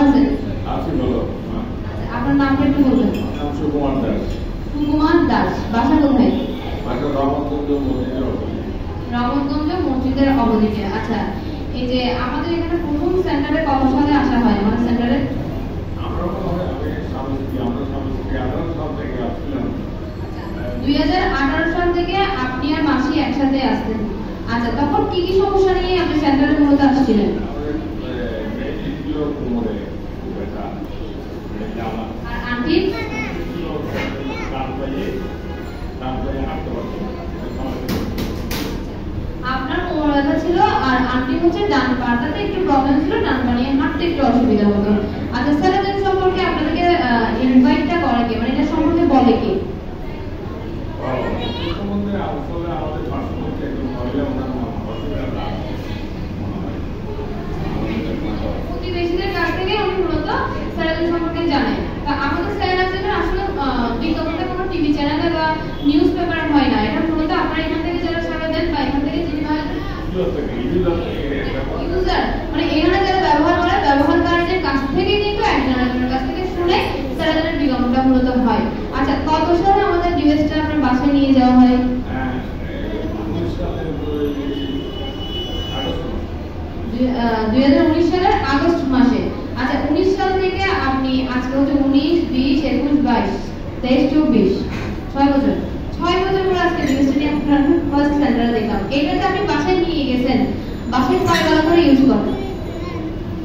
আছেন? আছি ভালো। আপনার নামটা একটু বলবেন। নাম সুকুমার দাস। সুকুমার দাস, বাসা কোথায়? বাসা রহমতগঞ্জ মসজিদের অপোজিটে। রহমতগঞ্জ মসজিদের অপোজিটে। আচ্ছা, এই যে আমাদের এখানে প্রথম সেন্টারে কত সালে আসা হয় আমাদের সেন্টারে? আমরা মনে হয় আমরা স্বামী 18 সাল থেকে আসছিলাম। 2018 সাল থেকে আপনি আর মাসি একসাথে আসতেন। আচ্ছা, তখন কি কি সমস্যা নিয়ে আপনি সেন্টারে মূলত আসছিলেন? আর আন্টি? আপনার কোমর ব্যথা ছিল আর আন্টি হচ্ছে ডান পাটাতে একটু প্রবলেম ছিল, ডান পা নিয়ে হাঁটতে একটু অসুবিধা হতো। আচ্ছা, স্যালাডের সম্পর্কে আপনাদেরকে ইনভাইটটা করে কে, মানে এটা সম্পর্কে বলে কে? প্রতিবেশীদের কাছ থেকে আমি মূলত স্যালাডের সম্পর্কে জানাই। তা আমাদের স্যালাড যেটা আসলে বিজ্ঞাপনটা কোনো টিভি চ্যানেলে বা নিউজ পেপারে হয় না, এটা মূলত আপনারা এখান থেকে যারা সারা দেন বা এখান থেকে যিনি ইউজার, মানে এখানে যারা ব্যবহার করে ব্যবহারকারীদের কাছ থেকে কিন্তু একজনের কাছ থেকে শুনে স্যালাডের বিজ্ঞাপনটা মূলত হয়। আচ্ছা, কত সালে আমাদের ডিভাইসটা আপনার বাসায় নিয়ে যাওয়া হয়? 2019 সালের আগস্ট মাসে। আচ্ছা, 19 সাল থেকে আপনি আজকে হচ্ছে 19, 20, 21, 22, 23, 24, 6 বছর। 6 বছর পর আজকে ডিভাইসটা নিয়ে আপনার ফার্স্ট সেন্টারে দেখলাম। এটাতে আপনি বাসায় নিয়ে গেছেন, বাসায় কয়বার করে ইউজ করেন?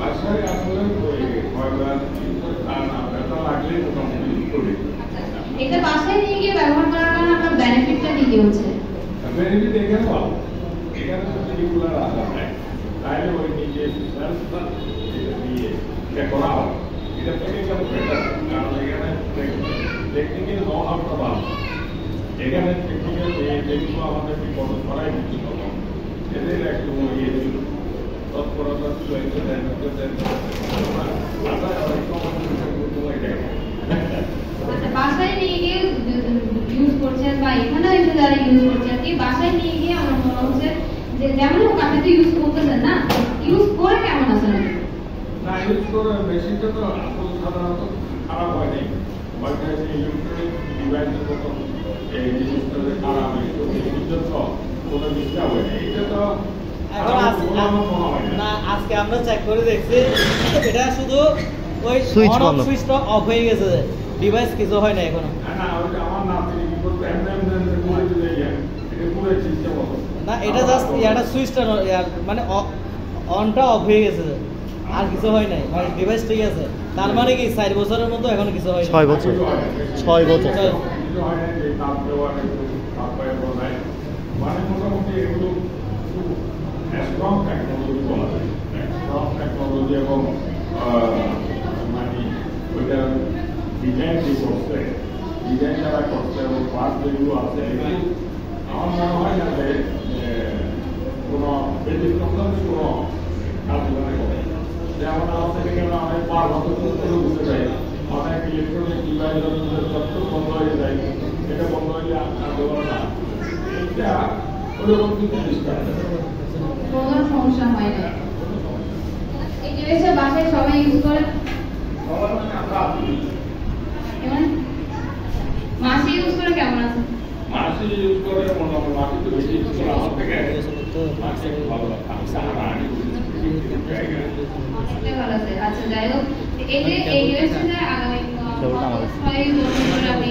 বাসায় আসলে কয়বার ব্যথা লাগলে মোটামুটি ইউজ করি। এটা বাসায় নিয়ে গিয়ে ব্যবহার করার কারণে আপনার বেনিফিটটা কি কি হচ্ছে? বেনিফিট এখানে পাবো, এখানে যদি রেগুলার আসা হয় তাহলে ওই নিজে এটা দিয়ে এটা করা হয়, এটা থেকে কেমন বেটার, কারণ এখানে টেকনিক্যাল ন আউটটা ভালো, এখানে টেকনিক্যাল যেগুলো আমাদের বিপদ করাই দিচ্ছিল তখন এদের একটু ইয়ে ছিল, তৎপরতা ছিল, বাসায় নিয়ে গিয়ে ইউজ করছেন বা এখানে এসে যারা ইউজ করছেন, কি বাসায় নিয়ে গিয়ে আমার মনে হচ্ছে যে যেমন হোক আপনি তো ইউজ করতেছেন না, ইউজ করে কেমন আছেন? না, ইউজ করে মেশিনটা তো আসলে সাধারণত খারাপ হয় নাই, হয়তো ইলেকট্রনিক ডিভাইসের মতো এই জিনিসটা খারাপ হয়, তো এই জন্য কোনো ডিস্টার্ব হয় না। এটা তো না, আজকে আমরা চেক করে দেখছি এটা শুধু ওই সুইচটা অফ হয়ে গেছে, ডিভাইস কিছু হয় না এখনো। না, এটা জাস্ট এটা সুইচটা মানে অনটা অফ হয়ে গেছে, আর কিছু হয় নাই, মানে ডিভাইস ঠিক আছে। তার মানে কি 4 বছরের মতো এখন কিছু হয় 6 বছর 6 বছর মানে মোটামুটি এগুলো স্ট্রং টেকনোলজি বলা যায়, স্ট্রং টেকনোলজি এবং মানে ওইটা ডিজাইন যে করছে, ডিজাইন যারা করছে এবং পার্ট যেগুলো আছে এগুলো আমার মনে হয় না যে কোনো ব্যতিক্রমী কোনো কার্যক্রমে করে। যেমন আমাদের এখানে অনেক পার হতে বুঝতে চাই, অনেক ইলেকট্রনিক ডিভাইস যত বন্ধ হয়ে যায়, এটা বন্ধ হইলে আন্দোলন না, এইটা ওরকম কিছু কোনো সমস্যা হয় না। এই ডিভাইসটা বাসায় সবাই ইউজ করে? মাসি ইউজ করে কেমন আছে? মাসি ইউজ করে মোটামুটি, মাসি তো বেশি ইউজ করে আমার থেকে, মাসি একটু ভালো লাগে, আমি সাহারা আনি অনেকটাই ভালো আছে। আচ্ছা, যাই হোক, এই যে এই ডিভাইসটা আগামী 6 বছর ধরে আপনি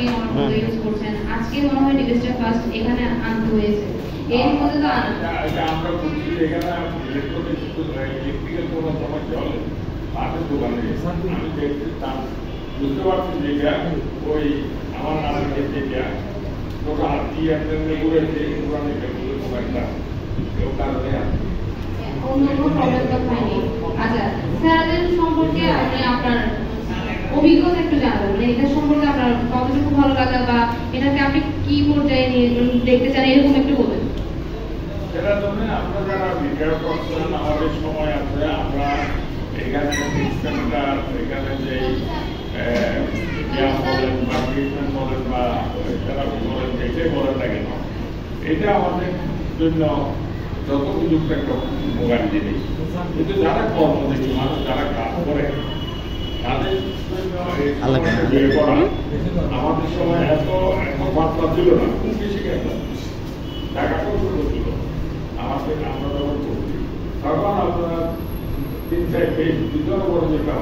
ইউজ করছেন, আজকে মনে হয় ডিভাইসটা ফার্স্ট এখানে আনতে হয়েছে। এর মধ্যে তো আমরা বলছি যে এখানে ইলেকট্রিক্যাল কোনো সমস্যা হলে পাশের দোকানে আমি দেখছি, বুঝতে পারছি যে এটা ওই আমার নানার ক্ষেত্রে এটা ওটা হাত দিয়ে একজনকে ঘুরেছে পুরানো মোবাইলটা, কেউ কারণে অন্য কোনো প্রবলেম তো হয়নি। আচ্ছা, স্যালাডের সম্পর্কে আপনি আপনার অভিজ্ঞতা একটু জানাবেন, মানে এটা সম্পর্কে আপনার কতটুকু ভালো লাগা বা এটাকে আপনি কি পর্যায়ে নিয়ে দেখতে চান, এরকম একটু বলবেন। সেটার জন্য আমরা যারা ভিডিও করছেন আমাদের সময় আছে, আমরা এখানে সিস্টেমটা, এখানে যে বলেন বা ট্রিটমেন্ট বলেন বা থেরাপি বলেন, যেটাই বলেন না কেন, এটা আমাদের জন্য যত উপযুক্ত একটা উপকারী জিনিস। কিন্তু যারা কর্মজীবী মানুষ, যারা কাজ করে তাদের আল্লাহ বিয়ে করা আমাদের সময় এত বার্তা ছিল না, খুব বেশি কেন টাকাটাও ছোট ছিল আমাদের, আমরা যখন করছি তখন আপনারা 3-4 পেজ ভিতরে করে যেতাম,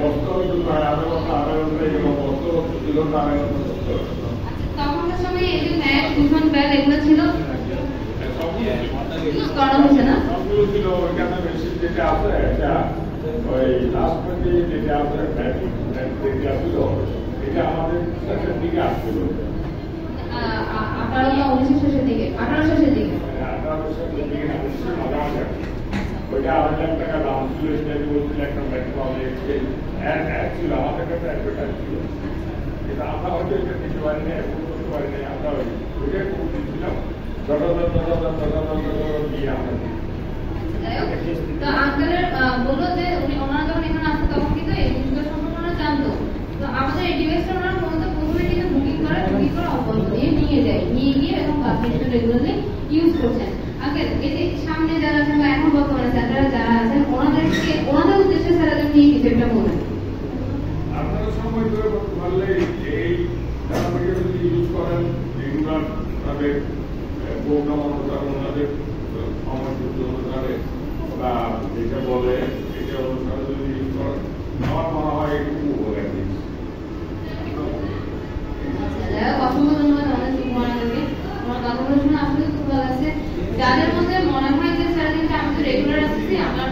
বস্তা হয়তো প্রায় আধা ঘন্টা এবং বস্তা 2 ঘন্টা 2.5 ঘন্টা করতে হবে। তখনকার সময় এই যে ম্যাট, টিউশন ব্যাগ এগুলো ছিল ইউজ করা হচ্ছে না। সবগুলো ছিল ওইখানে মেশিন যেটা আছে, এটা ওই লাস্ট পর্যন্ত যেটা আছে যেটা ছিল এটা আমাদের শেষের দিকে আসছিল, 18 শেষের দিকে, 18 শেষের দিকে। 18 শেষের দিকে না, 19 মাঝামাঝি। ওইটা 2.5 লাখ টাকা দাম ছিল, সেটা বলছিল একটা ব্যাংক পাবে এক ছিল, আমাদের কাছে অ্যাডভার্টাইজ ছিল, কিন্তু আমরা হয়তো এটা নিতে পারি না, এখন করতে পারি না, আমরা ওইটাই করতেছিলাম দিয়ে আমরা তো আঙ্কেলের বললো যে ওনারা যখন এখানে আসতো তখন কিন্তু এই জিনিসগুলো সম্পর্কে ওনারা জানতো। তো আমাদের এই ডিভাইসটা ওনারা মূলত প্রথমে কিন্তু বুকিং করে অব্যাহত দিয়ে নিয়ে যায়, নিয়ে গিয়ে এবং বাকিটা রেগুলারলি ইউজ করছেন। আঙ্কেল এই যে সামনে যারা আছেন বা এখন বর্তমানে সেন্টারে যারা আছেন ওনাদের উদ্দেশ্যে স্যার নিয়ে কিছু একটা বলেন। আপনারা সময় ধরে করতে পারলে এই তাদেরকে যদি ইউজ করেন রেগুলার তাদের প্রোগ্রাম অনুসারে ওনাদের সময় অনুসারে বা যেটা বলে এটা অনুসারে যদি ইউজ করেন আমার মনে হয় একটু বলে অসংখ্য ধন্যবাদ আমাদের সুকুমারকে, আমার কথাগুলো শুনে আসলে খুব ভালো লাগছে। যাদের মধ্যে মনে হয় যে স্যার কিন্তু আমি তো রেগুলার আসছি, আমার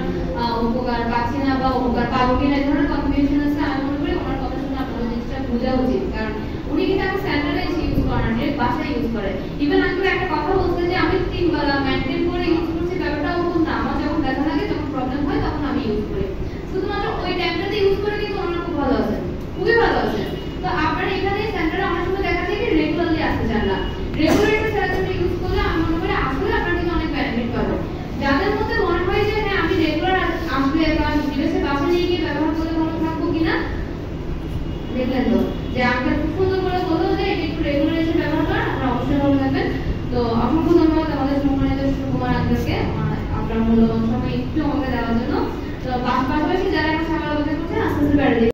উপকার পাচ্ছি না বা উপকার পাবো কিনা এই ধরনের কনফিউশন আছে, আমি মনে করি ওনার কথা শুনে আপনাদের জিনিসটা বোঝা উচিত। কারণ উনি কিন্তু এখন সেন্টারে এসে ইউজ করেন, বাসায় ইউজ করে। ইভেন আঙ্কেল একটা কথা বলছে যে আমি 3 বেলা মেনটেন করে ইউজ করছি, ব্যাপারটা ওরকম না। আমার যখন ব্যথা লাগে, যখন প্রবলেম হয়, তখন আমি ইউজ করি। শুধুমাত্র ওই টাইমটাতে ইউজ করে কিন্তু ওনারা খুব ভালো আছেন, খুবই ভালো আছেন। তো আপনারা এখানে সেন্টারে অনেক সময় দেখা যায় কি রেগুলারলি আসতে চান না। রেগুলার একটা সেন্টারে ইউজ করলে আমি মনে করি আসলে আপনারা কিন্তু অনেক বেনিফিট পাবেন। যাদের মধ্যে মনে হয় যে হ্যাঁ আমি রেগুলার আসলে বা ডিভাইসে বাসা নিয়ে গিয়ে ব্যবহার করলে ভালো থাকবো কিনা, দেখলেন তো যে আঙ্কেল খুব সুন্দর করে বললো যে এটা একটু রেগুলার এসে ব্যবহার করেন, আপনারা অবশ্যই ভালো থাকবেন। তো অসংখ্য ধন্যবাদ আমাদের সম্মানিত সুকুমার আঙ্কেলকে আপনার মূল্যবান সময় একটু আমাকে দেওয়ার জন্য। তো পাশাপাশি যারা এখন সামনে করছেন আস্তে আস্তে বেড়ে